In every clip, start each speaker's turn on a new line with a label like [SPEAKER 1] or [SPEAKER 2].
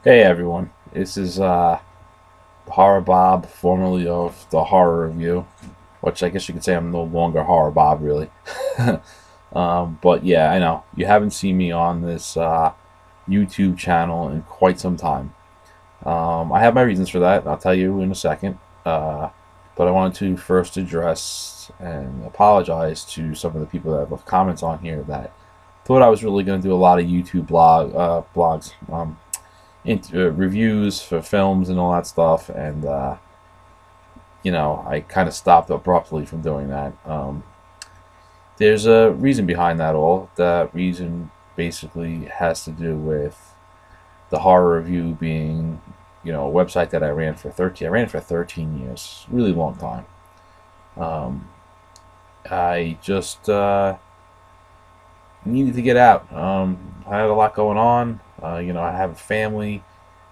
[SPEAKER 1] Hey everyone, this is Horror Bob, formerly of the Horror Review, which I guess you could say I'm no longer Horror Bob, really. But yeah, I know you haven't seen me on this YouTube channel in quite some time. I have my reasons for that. I'll tell you in a second. But I wanted to first address and apologize to some of the people that have left comments on here that thought I was really going to do a lot of YouTube blogs. Reviews for films and all that stuff, and I kind of stopped abruptly from doing that. There's a reason behind that all. That reason basically has to do with the horror review being, a website that I ran for 13. I ran it for 13 years, really long time. Um, I just needed to get out. I had a lot going on. I have a family,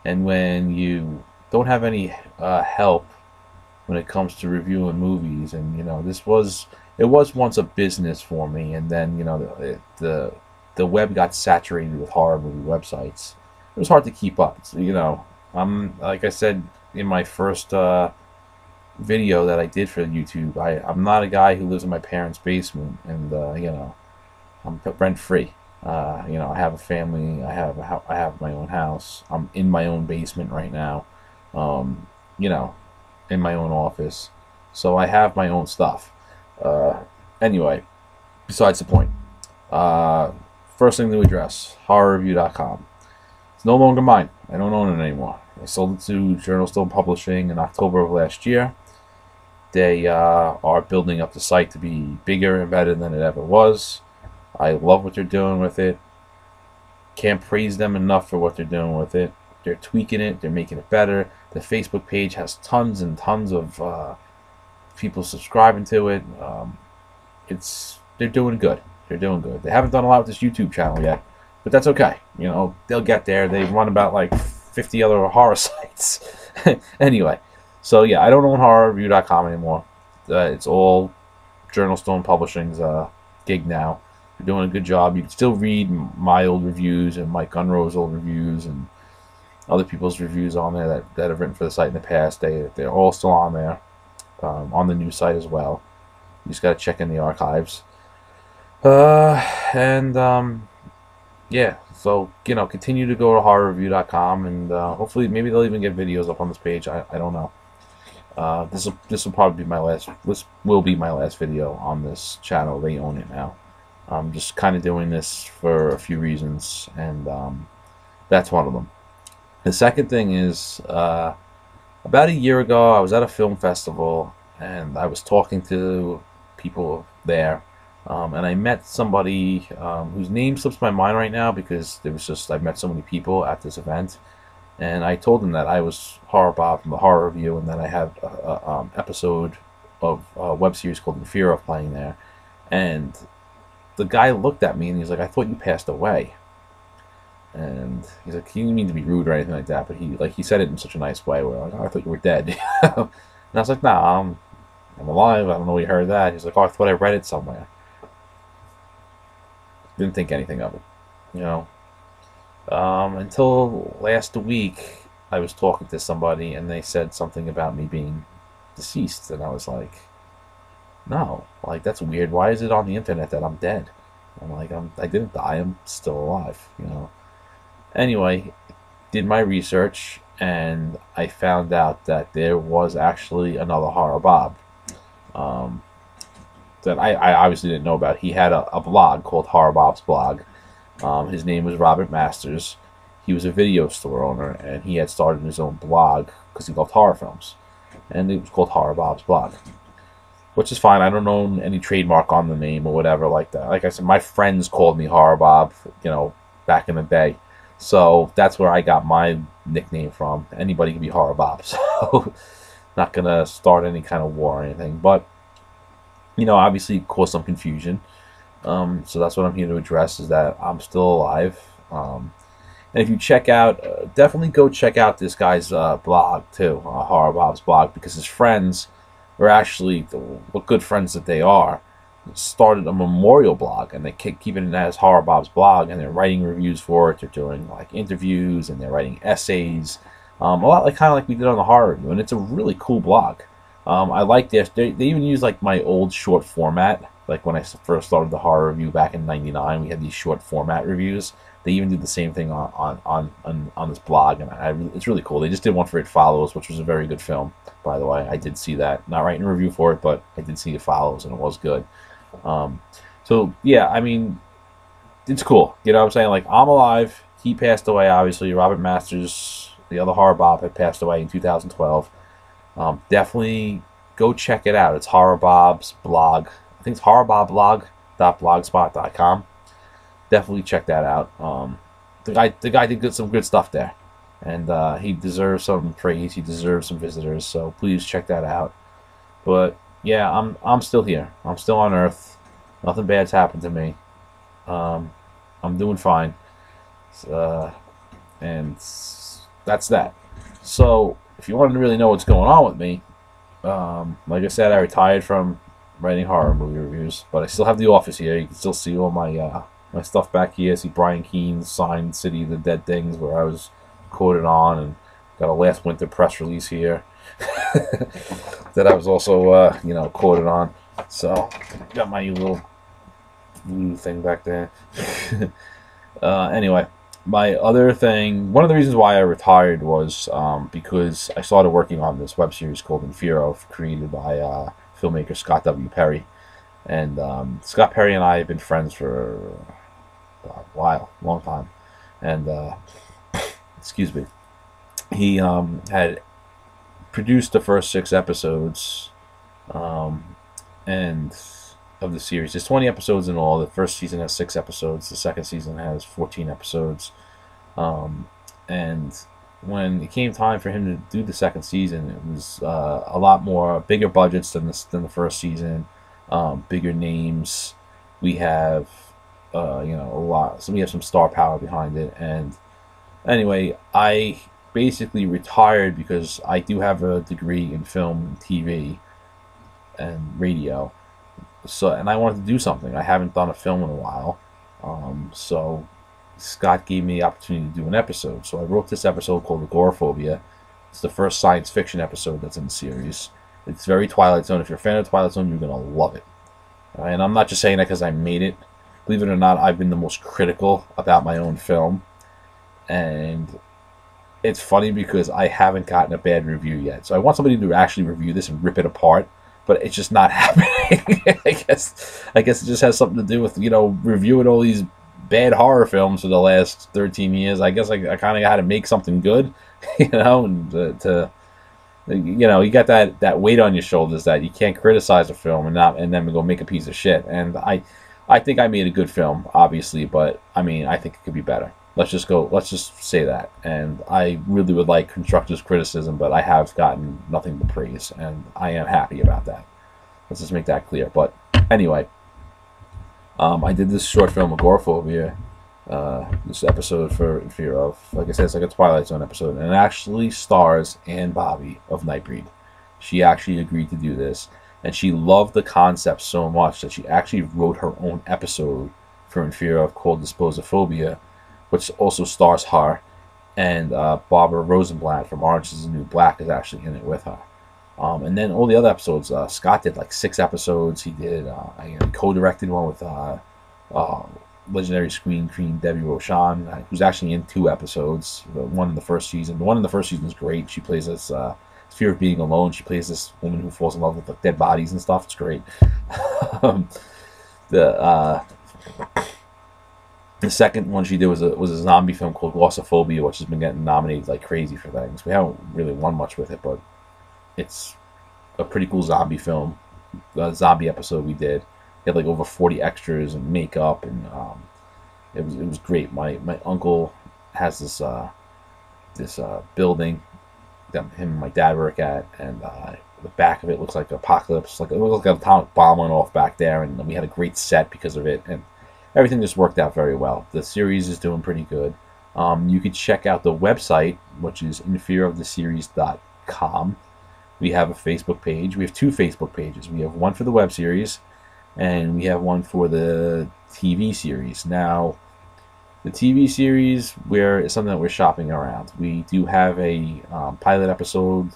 [SPEAKER 1] and when you don't have any help when it comes to reviewing movies, and it was once a business for me, and then the web got saturated with horror movie websites. It was hard to keep up. So, I'm like I said in my first video that I did for YouTube. I'm not a guy who lives in my parents' basement, and I'm rent free. I have a family. I have my own house. I'm in my own basement right now. Um, you know, in my own office. So I have my own stuff. Uh, anyway, besides the point. Uh, First thing to address: horrorreview.com. It's no longer mine. I don't own it anymore. I sold it to JournalStone Publishing in October of last year. They are building up the site to be bigger and better than it ever was. I love what they're doing with it. Can't praise them enough for what they're doing with it. They're tweaking it. They're making it better. The Facebook page has tons and tons of people subscribing to it. They're doing good. They're doing good. They haven't done a lot with this YouTube channel yet, but that's okay. They'll get there. They run about like 50 other horror sites. Anyway, so yeah, I don't own horrorreview.com anymore. It's all JournalStone Publishing's gig now. They're doing a good job. You can still read my old reviews and Mike Unro's old reviews and other people's reviews on there that have written for the site in the past. They're all still on there, on the new site as well. You just got to check in the archives. And yeah, so continue to go to horrorreview.com, and hopefully maybe they'll even get videos up on this page. I don't know. This will probably be my last. This will be my last video on this channel. They own it now. I'm just kind of doing this for a few reasons, and that's one of them. The second thing is, about a year ago, I was at a film festival, and I was talking to people there, and I met somebody whose name slips my mind right now because I've met so many people at this event, and I told them that I was Horror Bob from the Horror Review, and that I had a episode of a web series called In Fear of playing there, and the guy looked at me and he's like, "I thought you passed away." And he's like, he didn't mean to be rude or anything like that, but he said it in such a nice way where like, "Oh, I thought you were dead." And I was like, "Nah, I'm alive. I don't know where you heard that." He's like, "Oh, I thought I read it somewhere." Didn't think anything of it, you know. Until last week, I was talking to somebody and they said something about me being deceased, and I was like, "No, like that's weird. Why is it on the internet that I'm dead?" I'm like, I didn't die. I'm still alive. Anyway, did my research, and I found out that there was actually another Horror Bob um, that I obviously didn't know about. He had a blog called Horror Bob's Blog. His name was Robert Masters. He was a video store owner, and he had started his own blog because he loved horror films, and it was called Horror Bob's Blog, which is fine. I don't own any trademark on the name or whatever like that. Like I said, my friends called me Horror Bob, back in the day. So that's where I got my nickname from. Anybody can be Horror Bob. So not going to start any kind of war or anything. But, obviously cause some confusion. So that's what I'm here to address, is that I'm still alive. And if you check out, definitely go check out this guy's blog too, Horror Bob's blog, because his friends are actually, what good friends that they are. started a memorial blog, and they keep it as Horror Bob's blog, and they're writing reviews for it. They're doing like interviews, and they're writing essays, a lot like kind of like we did on the horror review, and it's a really cool blog. I like this. They even use like my old short format. Like when I first started the horror review back in '99, we had these short format reviews. They even did the same thing on this blog, and it's really cool. They just did one for It Follows, which was a very good film, by the way. I did see that. Not writing a review for it, but I did see It Follows, and it was good. So yeah, I mean, it's cool. You know what I'm saying? Like, I'm alive. He passed away, obviously. Robert Masters, the other Horror Bob, had passed away in 2012. Definitely go check it out. It's Horror Bob's blog. I think it's horrorboblog.blogspot.com. Definitely check that out. The guy did some good stuff there, and he deserves some praise. He deserves some visitors. So please check that out. But yeah, I'm still here. I'm still on Earth. Nothing bad's happened to me. I'm doing fine. And that's that. So if you wanted to really know what's going on with me, like I said, I retired from writing horror movie reviews, but I still have the office here. You can still see all my my stuff back here. See Brian Keene's signed City of the Dead things where I was quoted on, and got a last winter press release here that I was also quoted on. So got my little blue thing back there. Anyway, my other thing, one of the reasons why I retired was because I started working on this web series called Infero, created by filmmaker Scott W. Perry. And Scott Perry and I have been friends for a while, long time. And excuse me, he had produced the first 6 episodes and of the series. There's 20 episodes in all. The first season has 6 episodes. The second season has 14 episodes. And when it came time for him to do the second season, it was a lot more bigger budgets than the first season, bigger names. We have a lot. So we have some star power behind it. And anyway, I basically retired because I do have a degree in film, TV, and radio. So, and I wanted to do something. I haven't done a film in a while. So Scott gave me the opportunity to do an episode. So I wrote this episode called Agoraphobia. It's the first science fiction episode that's in the series. It's very Twilight Zone. If you're a fan of Twilight Zone, you're going to love it. And I'm not just saying that because I made it. Believe it or not, I've been the most critical about my own film. And it's funny because I haven't gotten a bad review yet. So I want somebody to actually review this and rip it apart. But it's just not happening. I guess it just has something to do with, reviewing all these bad horror films for the last 13 years. I guess I kind of got to make something good, and you got that weight on your shoulders that you can't criticize a film and then go make a piece of shit. And I think I made a good film, obviously, but I mean, I think it could be better. Let's just say that. And I really would like constructive criticism, but I have gotten nothing but praise, and I am happy about that. Let's just make that clear. But anyway, I did this short film, Agoraphobia, this episode for Fear of. Like I said, it's like a Twilight Zone episode, and it actually stars Ann Bobby of Nightbreed. She actually agreed to do this, and she loved the concept so much that she actually wrote her own episode for Fear of called Disposophobia, which also stars her, and Barbara Rosenblatt from Orange is the New Black is actually in it with her. And then all the other episodes, Scott did like 6 episodes. He did he co-directed one with legendary screen queen Debbie Rochon, who's actually in 2 episodes. The one in the first season. The one in the first season is great. She plays this fear of being alone. She plays this woman who falls in love with like, dead bodies and stuff. It's great. The second one she did was a zombie film called Glossophobia, which has been getting nominated like crazy for things. We haven't really won much with it, but it's a pretty cool zombie film. The zombie episode we did. We had like over 40 extras and makeup, and it was great. My uncle has this building that him and my dad work at, and the back of it looks like apocalypse. It looks like an atomic bomb went off back there, and we had a great set because of it, and everything just worked out very well. The series is doing pretty good. You could check out the website, which is infearoftheseries.com. We have a Facebook page. We have 2 Facebook pages. We have one for the web series, and we have one for the TV series. Now, the TV series, where it's something that we're shopping around. We do have a pilot episode.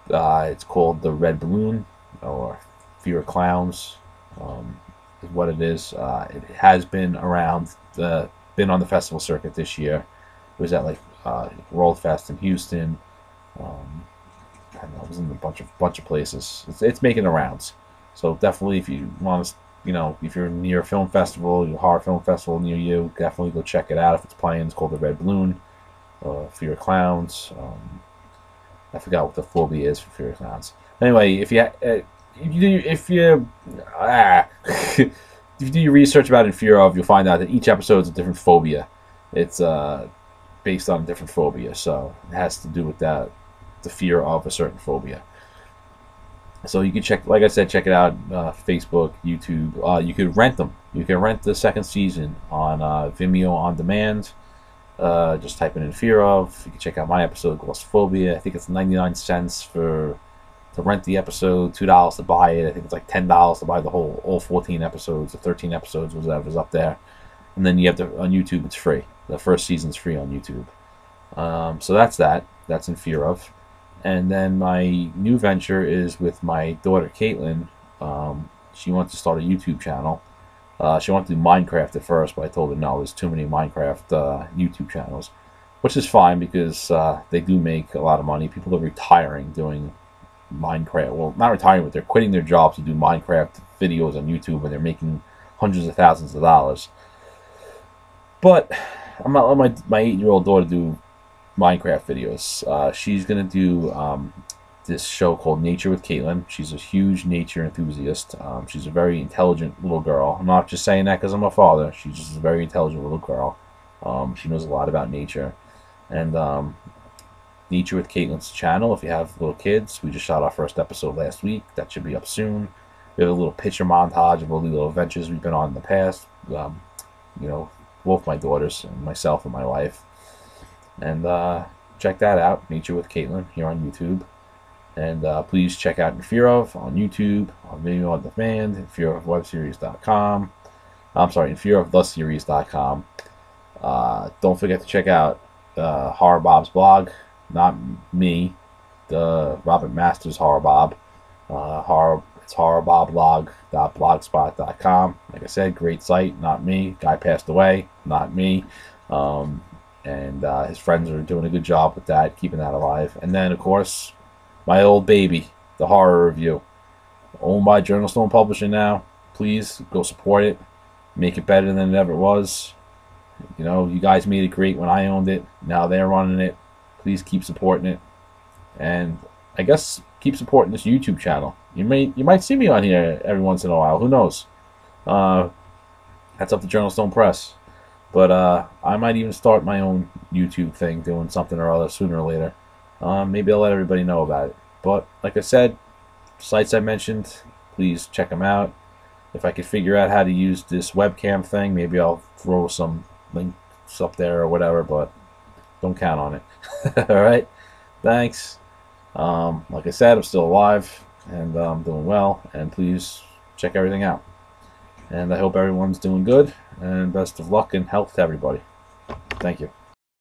[SPEAKER 1] It's called The Red Balloon, or Fear of Clowns, is what it is. It has been around, been on the festival circuit this year. It was at like World Fest in Houston. I don't know, it was in a bunch of places. It's making the rounds. So definitely, if you want to, if you're near a film festival, your horror film festival near you, definitely go check it out. If it's playing, it's called The Red Balloon, Fear of Clowns. I forgot what the phobia is for Fear of Clowns. Anyway, if you if you do your research about it in Fear of, you'll find out that each episode is a different phobia. It's based on a different phobia, so it has to do with the fear of a certain phobia. So you can check, like I said, check it out, Facebook, YouTube. You could rent them. You can rent the second season on Vimeo on demand. Just type in Fear of. You can check out my episode, Glossophobia. I think it's 99 cents to rent the episode, $2 to buy it. I think it's like $10 to buy all 14 episodes, or 13 episodes, whatever's up there. And then you have on YouTube, it's free. The first season's free on YouTube. So that's that. That's in Fear of. And then my new venture is with my daughter, Caitlin. She wants to start a YouTube channel. She wanted to do Minecraft at first, but I told her no, there's too many Minecraft YouTube channels, which is fine because they do make a lot of money. People are retiring doing Minecraft. Well, not retiring, but they're quitting their jobs to do Minecraft videos on YouTube, and they're making hundreds of thousands of dollars. But I'm not letting my 8-year-old daughter do Minecraft videos. She's gonna do this show called Nature with Caitlin. She's a huge nature enthusiast. She's a very intelligent little girl. I'm not just saying that because I'm a father. She's just a very intelligent little girl. She knows a lot about nature. And Nature with Caitlin's channel, if you have little kids, we just shot our first episode last week. That should be up soon. We have a little picture montage of all the little adventures we've been on in the past. Both my daughters and myself and my wife. And check that out, Nature with Caitlin, here on YouTube. And please check out In Fear Of on YouTube, on Video on Demand, InFearOfWebSeries.com. I'm sorry, InFearOfTheSeries.com. Don't forget to check out Horror Bob's blog, not me, the Robert Masters Horror Bob. It's horrorboblog.blogspot.com. Like I said, great site, not me. Guy passed away, not me. And his friends are doing a good job with that, keeping that alive. And then, of course, my old baby, the horror review, owned by JournalStone Publishing now. Please go support it, make it better than it ever was. You guys made it great when I owned it. Now they're running it. Please keep supporting it, and I guess keep supporting this YouTube channel. You might see me on here every once in a while. Who knows? That's up to JournalStone Press. But I might even start my own YouTube thing, doing something or other sooner or later. Maybe I'll let everybody know about it. But like I said, sites I mentioned, please check them out. If I could figure out how to use this webcam thing, maybe I'll throw some links up there or whatever, but don't count on it. Alright? Thanks. Like I said, I'm still alive, and I'm doing well, and please check everything out. And I hope everyone's doing good, and best of luck and health to everybody. Thank you.